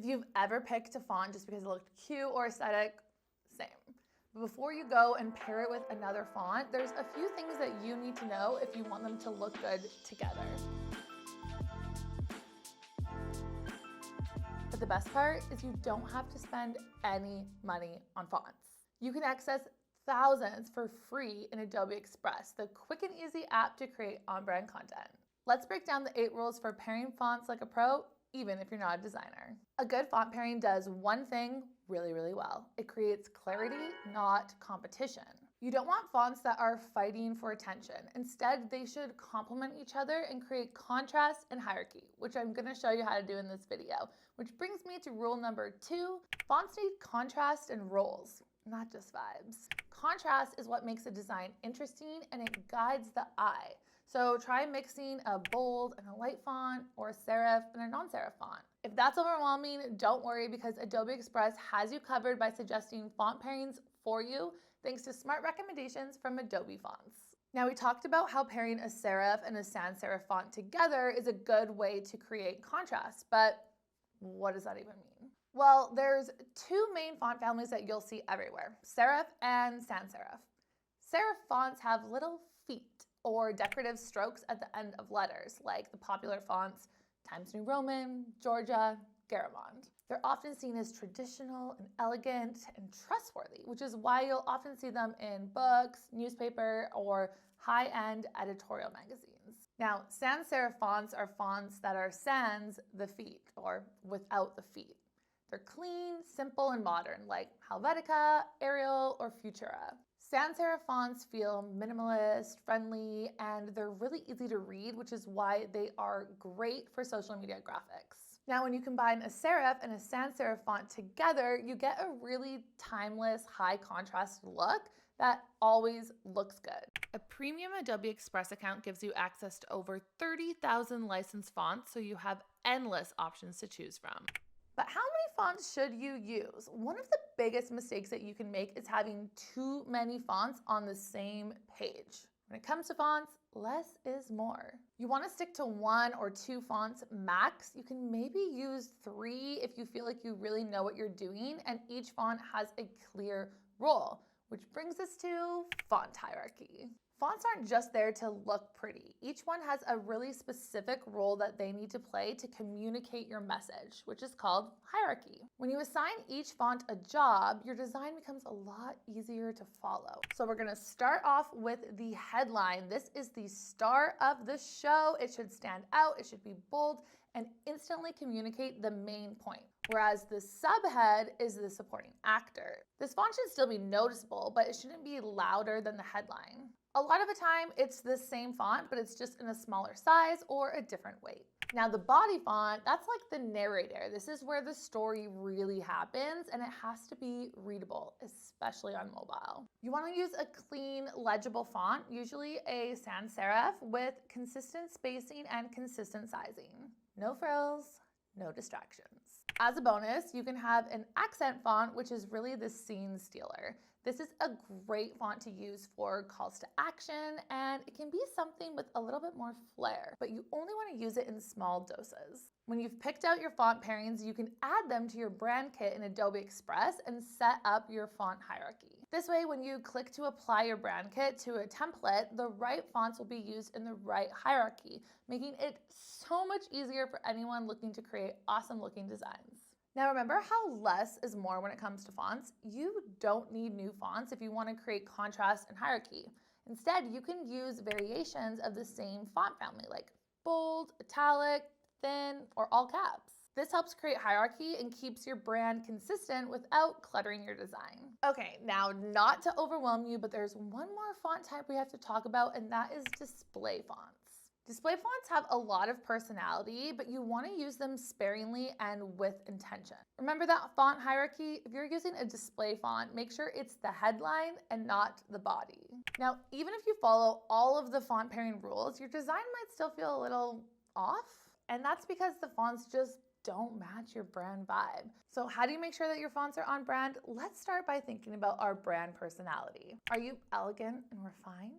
If you've ever picked a font just because it looked cute or aesthetic, same. But before you go and pair it with another font, there's a few things that you need to know if you want them to look good together. But the best part is you don't have to spend any money on fonts. You can access thousands for free in Adobe Express, the quick and easy app to create on-brand content. Let's break down the 8 rules for pairing fonts like a pro, even if you're not a designer. A good font pairing does one thing really, really well. It creates clarity, not competition. You don't want fonts that are fighting for attention. Instead, they should complement each other and create contrast and hierarchy, which I'm gonna show you how to do in this video. Which brings me to rule number 2, fonts need contrast and roles, not just vibes. Contrast is what makes a design interesting and it guides the eye. So try mixing a bold and a light font or a serif and a non-serif font. If that's overwhelming, don't worry because Adobe Express has you covered by suggesting font pairings for you thanks to smart recommendations from Adobe Fonts. Now we talked about how pairing a serif and a sans serif font together is a good way to create contrast, but what does that even mean? Well, there's 2 main font families that you'll see everywhere, serif and sans serif. Serif fonts have little feet or decorative strokes at the end of letters, like the popular fonts Times New Roman, Georgia, Garamond. They're often seen as traditional and elegant and trustworthy, which is why you'll often see them in books, newspaper, or high-end editorial magazines. Now, sans serif fonts are fonts that are sans the feet, or without the feet. They're clean, simple, and modern, like Helvetica, Arial, or Futura. Sans serif fonts feel minimalist, friendly, and they're really easy to read, which is why they are great for social media graphics. Now, when you combine a serif and a sans serif font together, you get a really timeless, high contrast look that always looks good. A premium Adobe Express account gives you access to over 30,000 licensed fonts, so you have endless options to choose from. But how many fonts should you use? One of the biggest mistakes that you can make is having too many fonts on the same page. When it comes to fonts, less is more. You want to stick to 1 or 2 fonts max. You can maybe use 3 if you feel like you really know what you're doing and each font has a clear role, which brings us to font hierarchy. Fonts aren't just there to look pretty. Each one has a really specific role that they need to play to communicate your message, which is called hierarchy. When you assign each font a job, your design becomes a lot easier to follow. So we're gonna start off with the headline. This is the star of the show. It should stand out, it should be bold, and instantly communicate the main point. Whereas the subhead is the supporting actor. This font should still be noticeable, but it shouldn't be louder than the headline. A lot of the time, it's the same font, but it's just in a smaller size or a different weight. Now the body font, that's like the narrator. This is where the story really happens and it has to be readable, especially on mobile. You want to use a clean, legible font, usually a sans serif with consistent spacing and consistent sizing. No frills, no distractions. As a bonus, you can have an accent font, which is really the scene stealer. This is a great font to use for calls to action, and it can be something with a little bit more flair, but you only want to use it in small doses. When you've picked out your font pairings, you can add them to your brand kit in Adobe Express and set up your font hierarchy. This way, when you click to apply your brand kit to a template, the right fonts will be used in the right hierarchy, making it so much easier for anyone looking to create awesome looking designs. Now remember how less is more when it comes to fonts? You don't need new fonts if you want to create contrast and hierarchy. Instead, you can use variations of the same font family like bold, italic, thin, or all caps. This helps create hierarchy and keeps your brand consistent without cluttering your design. Okay, now not to overwhelm you, but there's one more font type we have to talk about, and that is display fonts. Display fonts have a lot of personality, but you want to use them sparingly and with intention. Remember that font hierarchy? If you're using a display font, make sure it's the headline and not the body. Now, even if you follow all of the font pairing rules, your design might still feel a little off, and that's because the fonts just don't match your brand vibe. So how do you make sure that your fonts are on brand? Let's start by thinking about our brand personality. Are you elegant and refined?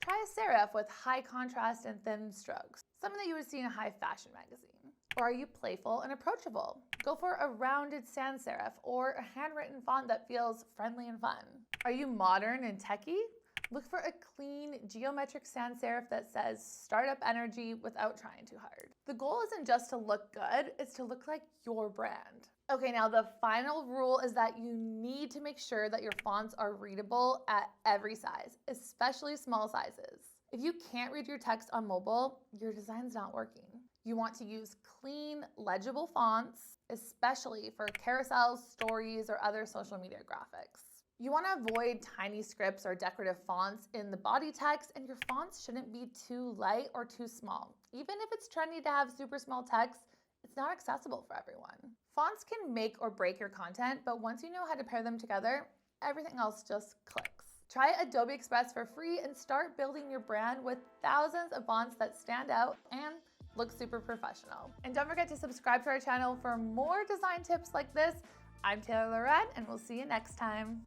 Try a serif with high contrast and thin strokes, something that you would see in a high fashion magazine. Or are you playful and approachable? Go for a rounded sans serif or a handwritten font that feels friendly and fun. Are you modern and techie? Look for a clean geometric sans serif that says startup energy without trying too hard. The goal isn't just to look good, it's to look like your brand. Okay, now the final rule is that you need to make sure that your fonts are readable at every size, especially small sizes. If you can't read your text on mobile, your design's not working. You want to use clean, legible fonts, especially for carousels, stories, or other social media graphics. You want to avoid tiny scripts or decorative fonts in the body text, and your fonts shouldn't be too light or too small. Even if it's trendy to have super small text, it's not accessible for everyone. Fonts can make or break your content, but once you know how to pair them together, everything else just clicks. Try Adobe Express for free and start building your brand with thousands of fonts that stand out and look super professional. And don't forget to subscribe to our channel for more design tips like this. I'm Taylor Lorette, and we'll see you next time.